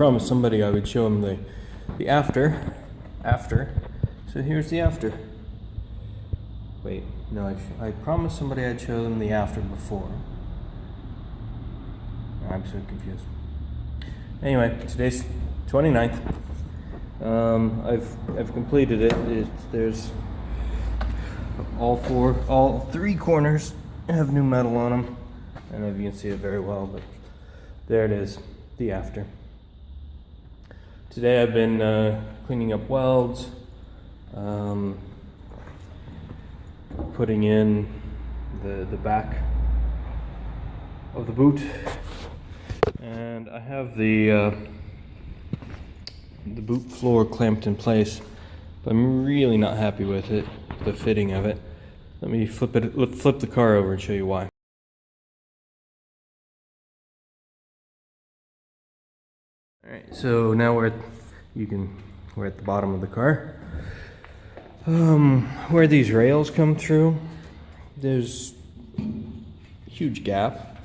promised somebody I would show them the after. So here's the after. Wait, no, I promised somebody I'd show them the after before. I'm so confused. Anyway, today's 29th. I've completed it. There's all three corners have new metal on them. I don't know if you can see it very well, but there it is, the after. Today I've been cleaning up welds, putting in the back of the boot, and I have the boot floor clamped in place, but I'm really not happy with it, the fitting of it. Let me flip the car over and show you why. Alright, so now we're at the bottom of the car. Where these rails come through, there's a huge gap.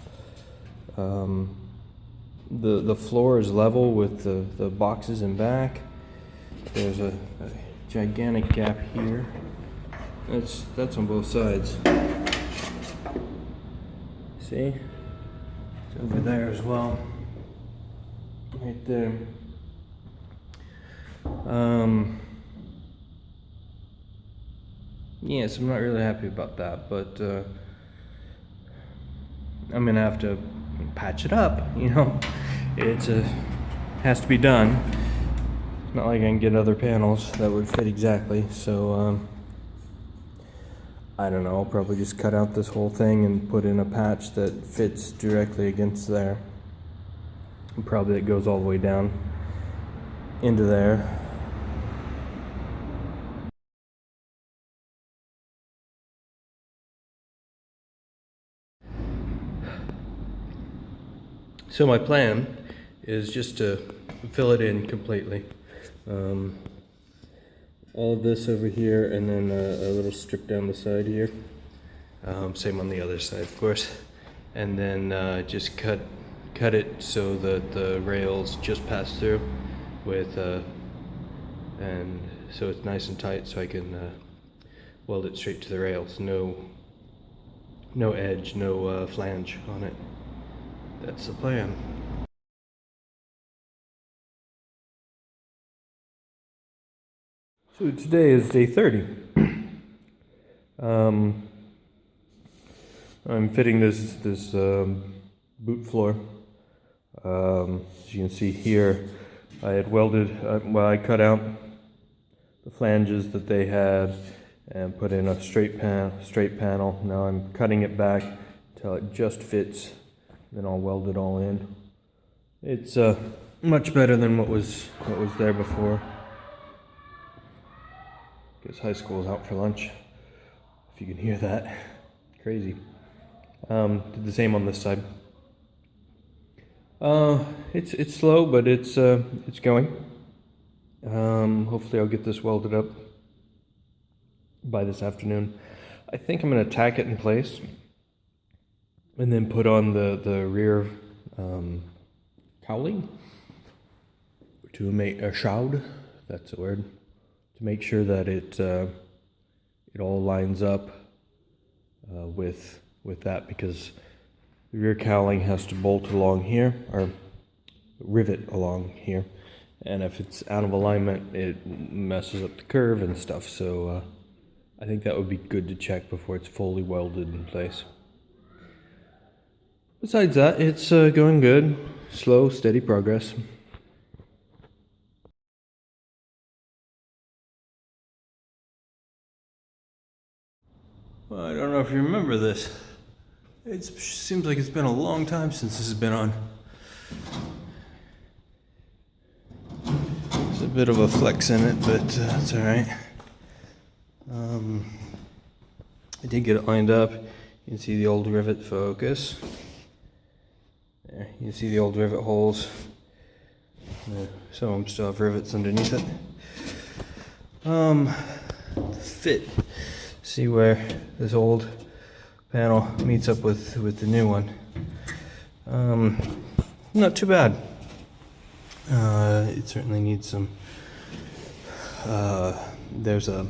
The floor is level with the boxes in back. There's a gigantic gap here. That's on both sides. See? It's over there as well. Right there. Yes, I'm not really happy about that, but I'm gonna have to patch it up, you know. It has to be done. It's not like I can get other panels that would fit exactly, so I don't know, I'll probably just cut out this whole thing and put in a patch that fits directly against there. And probably it goes all the way down into there. So my plan is just to fill it in completely. All of this over here, and then a little strip down the side here. Same on the other side, of course. And then just cut it so that the rails just pass through with, and so it's nice and tight, so I can weld it straight to the rails. No edge, no flange on it. That's the plan. So today is day 30. I'm fitting this boot floor. As you can see here, I had welded, I cut out the flanges that they had and put in a straight panel. Now I'm cutting it back until it just fits. Then I'll weld it all in. It's much better than what was there before. Guess high school is out for lunch, if you can hear that. Crazy. Did the same on this side. It's slow, but it's going. Hopefully I'll get this welded up by this afternoon. I think I'm gonna tack it in place and then put on the rear cowling to make a shroud. That's a word. To make sure that it all lines up with that, because the rear cowling has to bolt along here, or rivet along here, and if it's out of alignment it messes up the curve and stuff, so I think that would be good to check before it's fully welded in place. Besides that, it's going good. Slow, steady progress. Well, I don't know if you remember this. It seems like it's been a long time since this has been on. There's a bit of a flex in it, but it's alright. I did get it lined up. You can see the old rivet focus. There, you can see the old rivet holes. Some of them still have rivets underneath it. Fit. See where this old panel meets up with the new one. Not too bad. It certainly needs some. There's a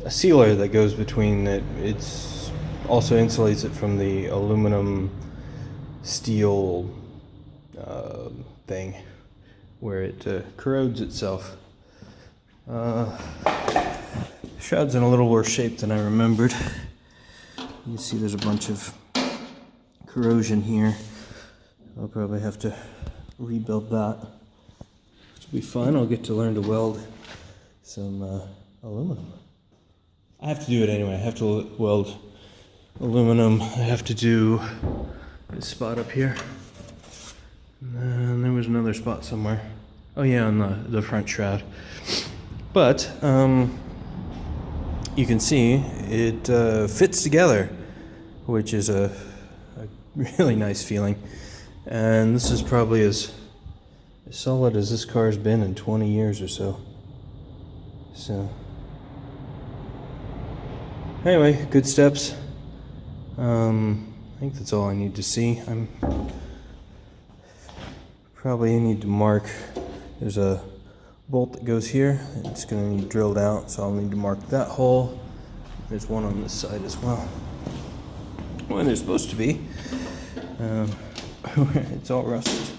sealer that goes between it. It's also insulates it from the aluminum steel thing where it corrodes itself. Shroud's in a little worse shape than I remembered. You can see there's a bunch of corrosion here. I'll probably have to rebuild that. It'll be fun. I'll get to learn to weld some aluminum. I have to do it anyway. I have to weld aluminum. I have to do this spot up here. And there was another spot somewhere. Oh yeah, on the front shroud. But you can see it fits together, which is a really nice feeling. And this is probably as solid as this car's been in 20 years or so. So anyway, good steps. I think that's all I need to see. I'm probably need to mark. There's a bolt that goes here. It's going to need drilled out, so I'll need to mark that hole. There's one on this side as well. Well, there's supposed to be. It's all rusted,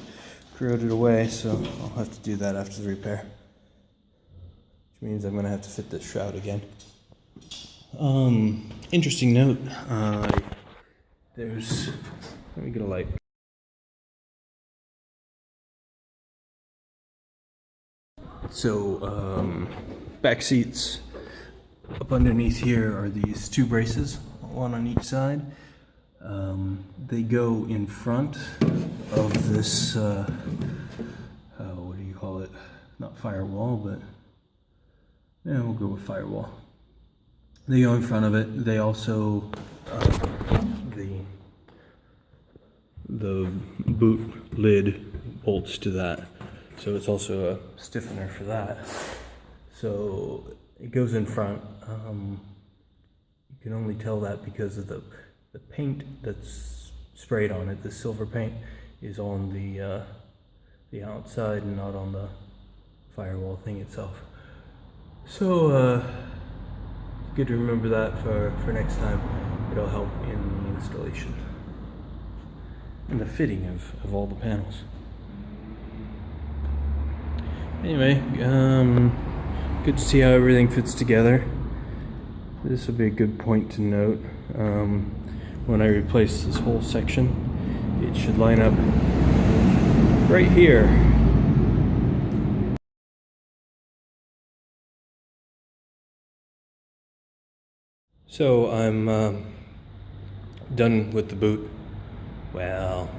corroded away, so I'll have to do that after the repair. Which means I'm going to have to fit this shroud again. Interesting note. Let me get a light. So, back seats up underneath here are these two braces, one on each side. They go in front of this, what do you call it? Not firewall, but yeah, we'll go with firewall. They go in front of it. They also, the boot lid bolts to that. So it's also a stiffener for that. So it goes in front. You can only tell that because of the paint that's sprayed on it. The silver paint is on the outside and not on the firewall thing itself. So good to remember that for next time. It'll help in the installation and the fitting of all the panels. Anyway, good to see how everything fits together. This will be a good point to note. When I replace this whole section, it should line up right here. So I'm done with the boot. Well,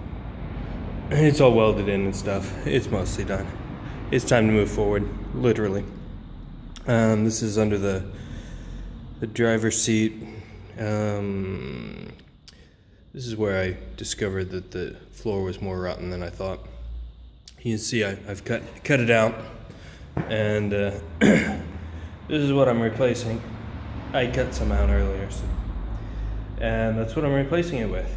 it's all welded in and stuff. It's mostly done. It's time to move forward, literally. This is under the driver's seat. This is where I discovered that the floor was more rotten than I thought. You can see I've cut it out, and this is what I'm replacing. I cut some out earlier, and that's what I'm replacing it with.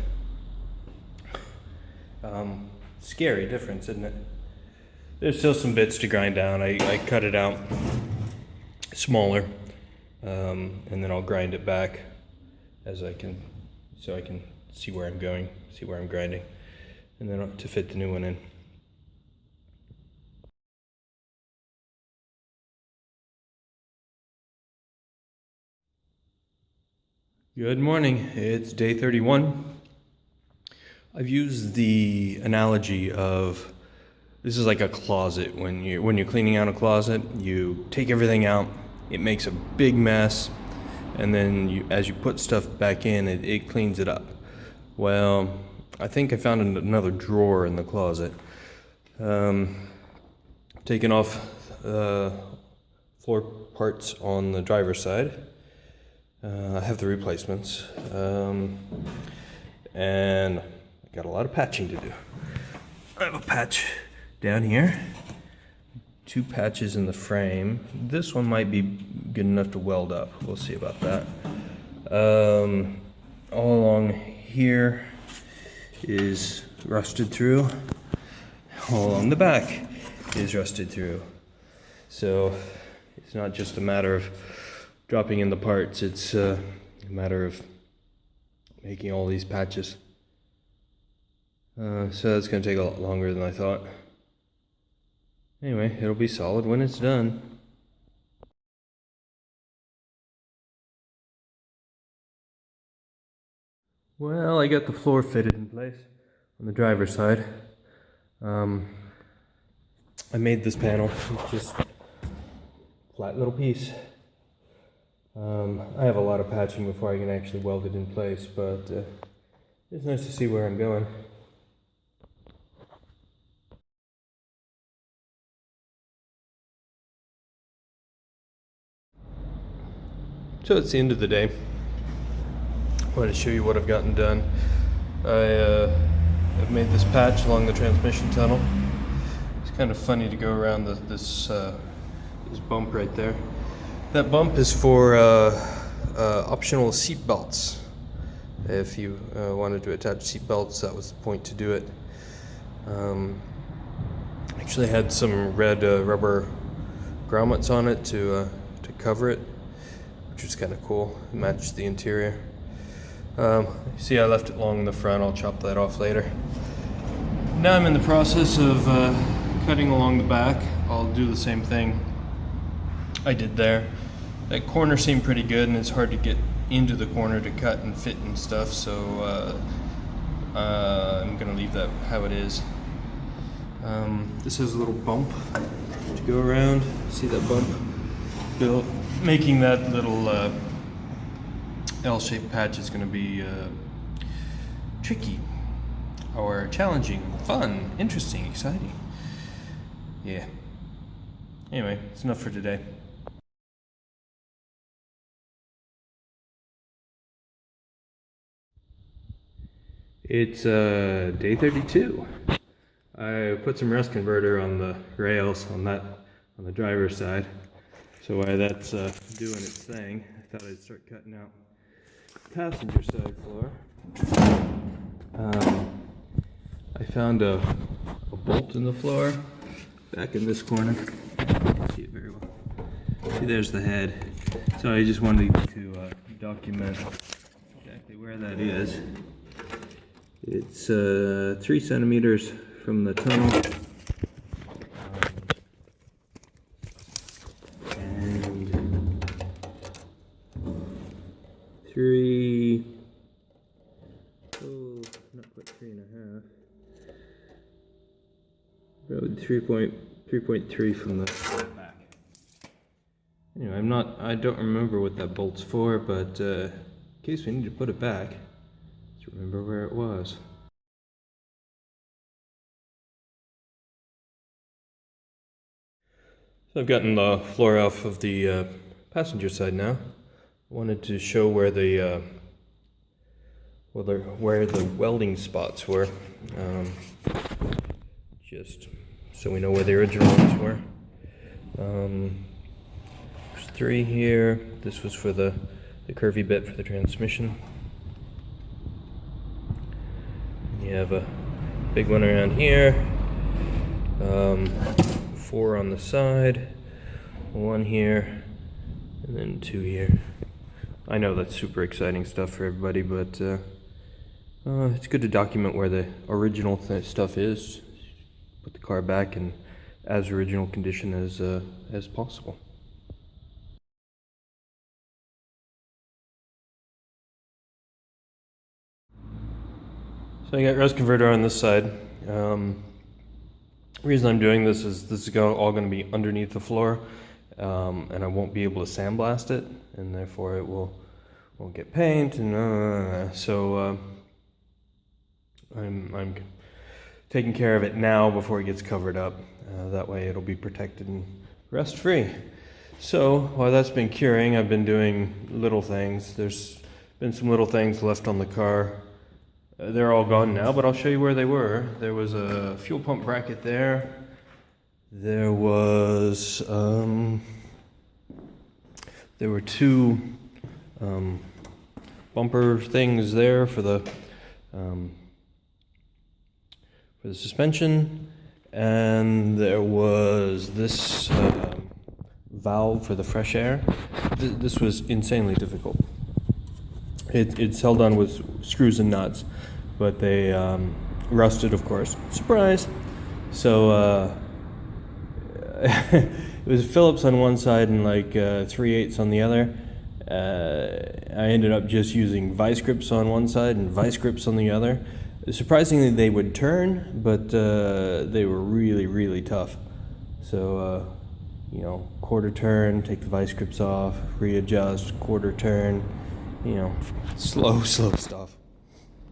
Scary difference, isn't it? There's still some bits to grind down. I cut it out smaller, and then I'll grind it back as I can, so I can see where I'm going, see where I'm grinding, and then to fit the new one in. Good morning. It's day 31. I've used the analogy of this is like a closet. When you're cleaning out a closet, you take everything out, it makes a big mess, and then as you put stuff back in, it cleans it up. Well, I think I found another drawer in the closet. Taking off floor parts on the driver's side. I have the replacements, and I got a lot of patching to do. I have a patch down here, 2 patches in the frame. This one might be good enough to weld up. We'll see about that. All along here is rusted through. All along the back is rusted through. So it's not just a matter of dropping in the parts, it's a matter of making all these patches. So that's going to take a lot longer than I thought. Anyway, it'll be solid when it's done. Well, I got the floor fitted in place on the driver's side. I made this panel, it's just a flat little piece. I have a lot of patching before I can actually weld it in place, but it's nice to see where I'm going. So it's the end of the day. I want to show you what I've gotten done. I've made this patch along the transmission tunnel. It's kind of funny to go around this bump right there. That bump is for optional seat belts. If you wanted to attach seat belts, that was the point to do it. Actually had some red rubber grommets on it to cover it, which was kind of cool. It matched the interior. See, I left it long in the front. I'll chop that off later. Now I'm in the process of cutting along the back. I'll do the same thing I did there. That corner seemed pretty good, and it's hard to get into the corner to cut and fit and stuff, so I'm gonna leave that how it is. This has a little bump to go around. See that bump? Making that little L-shaped patch is gonna be tricky, or challenging, fun, interesting, exciting. Yeah. Anyway, it's enough for today. It's day 32. I put some rust converter on the rails on the driver's side. So while that's doing its thing, I thought I'd start cutting out passenger side floor. I found a bolt in the floor back in this corner. You can't see it very well. See, there's the head. So I just wanted to document exactly where that is. It's 3 centimeters from the tunnel. And 3, not quite 3.5. About 3.3 from the back. Anyway, I don't remember what that bolt's for, but in case we need to put it back, let's remember where it was. So I've gotten the floor off of the passenger side now. I wanted to show where the welding spots were, just so we know where the original ones were. There's 3 here. This was for the curvy bit for the transmission. And you have a big one around here. 4 on the side, 1 here, and then 2 here. I know that's super exciting stuff for everybody, but it's good to document where the original stuff is. Put the car back in as original condition as possible. So I got rust converter on this side. The reason I'm doing this is all going to be underneath the floor, and I won't be able to sandblast it, and therefore it won't get paint, and so I'm taking care of it now before it gets covered up. That way it'll be protected and rust free. So while that's been curing, I've been doing little things. There's been some little things left on the car. They're all gone now, but I'll show you where they were. There was a fuel pump bracket there. There was there were 2 bumper things there for the suspension, and there was this valve for the fresh air. This was insanely difficult. It's held on with screws and nuts, but they rusted, of course. Surprise! So it was Phillips on one side and like 3/8 on the other. I ended up just using vice grips on one side and vice grips on the other. Surprisingly, they would turn, but they were really, really tough. So, quarter turn, take the vice grips off, readjust, quarter turn, slow stuff.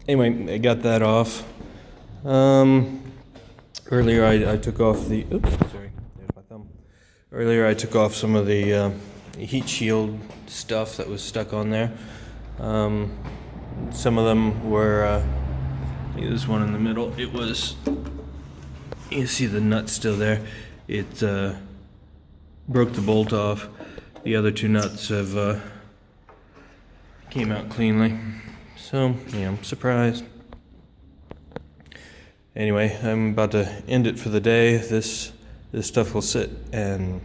Anyway, I got that off. Earlier I took off the, there's my thumb. Earlier I took off some of the heat shield stuff that was stuck on there. Some of them were, this one in the middle, it was, you see the nut still there. It broke the bolt off. The other two nuts have came out cleanly. So, surprised. Anyway, I'm about to end it for the day. This stuff will sit and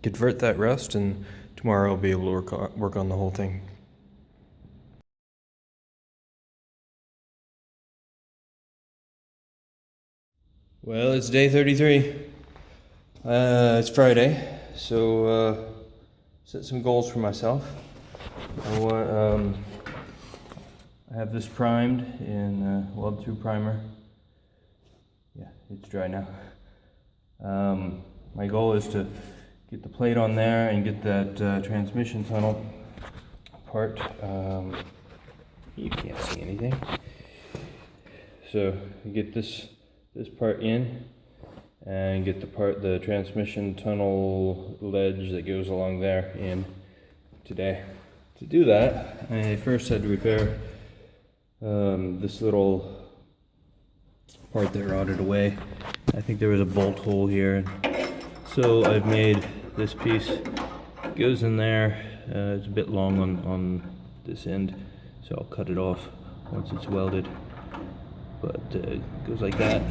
convert that rust, and tomorrow I'll be able to work on the whole thing. Well, it's day 33. It's Friday, so set some goals for myself. I have this primed in Weld 2 primer. Yeah, it's dry now. My goal is to get the plate on there and get that transmission tunnel part. You can't see anything. So get this part in and get the transmission tunnel ledge that goes along there in today. To do that, I first had to repair this little part that rotted away. I think there was a bolt hole here, so I've made this piece. It goes in there. It's a bit long on this end, so I'll cut it off once it's welded. But it goes like that.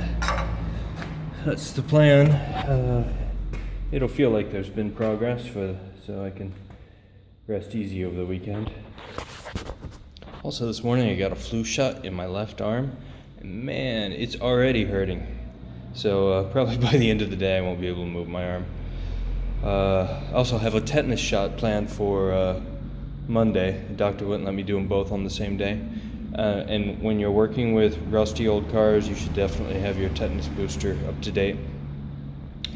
That's the plan. It'll feel like there's been progress, so I can rest easy over the weekend. Also, this morning I got a flu shot in my left arm. Man, it's already hurting. So probably by the end of the day I won't be able to move my arm. I also have a tetanus shot planned for Monday. The doctor wouldn't let me do them both on the same day. And when you're working with rusty old cars, you should definitely have your tetanus booster up to date.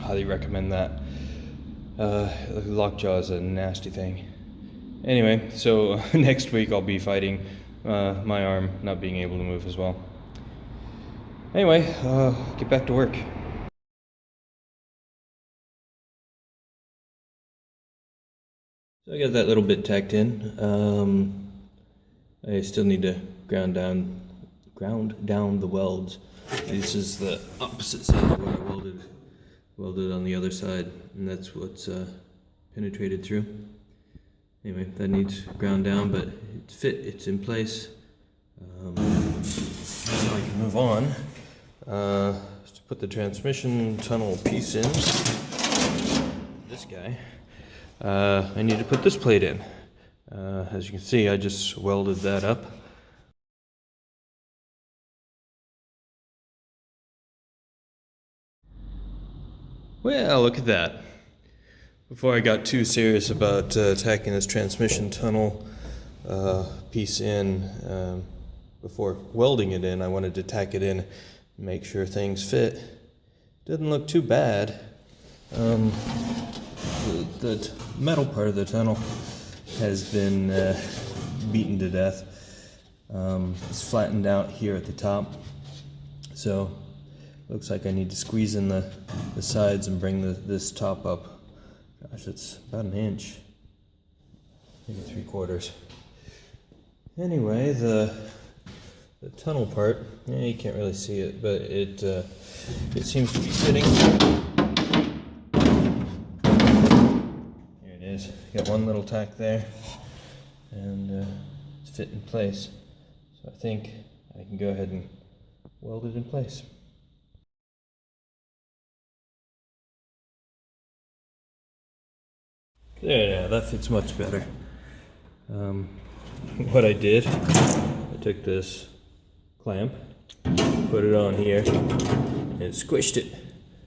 Highly recommend that. Lockjaw is a nasty thing. Anyway, so next week I'll be fighting my arm not being able to move as well. Anyway, get back to work. So I got that little bit tacked in. I still need to ground down the welds. This is the opposite side of what I welded on the other side, and that's what's penetrated through. Anyway, that needs ground down, but it's in place. So I can move on. To put the transmission tunnel piece in, this guy, I need to put this plate in. As you can see, I just welded that up. Well, look at that. Before I got too serious about tacking this transmission tunnel piece in, before welding it in, I wanted to tack it in and make sure things fit. Doesn't look too bad. The metal part of the tunnel has been beaten to death. It's flattened out here at the top, so looks like I need to squeeze in the sides and bring this top up. Gosh, it's about an inch, maybe 3/4. Anyway, the tunnel part, you can't really see it, but it seems to be fitting. Here it is. Got one little tack there, and it's fit in place. So I think I can go ahead and weld it in place. Yeah, that fits much better. What I did, I took this clamp, put it on here, and squished it.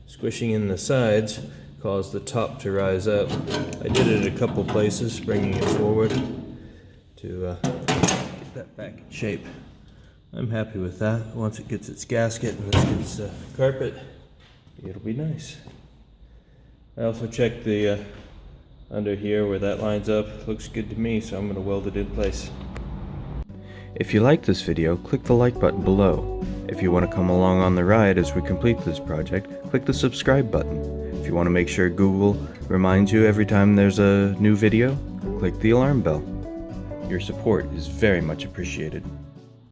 Squishing in the sides caused the top to rise up. I did it a couple places, bringing it forward to get that back in shape. I'm happy with that. Once it gets its gasket and this gets carpet, it'll be nice. I also checked the under here where that lines up. Looks good to me, so I'm going to weld it in place. If you like this video, click the like button below. If you want to come along on the ride as we complete this project, click the subscribe button. If you want to make sure Google reminds you every time there's a new video, click the alarm bell. Your support is very much appreciated.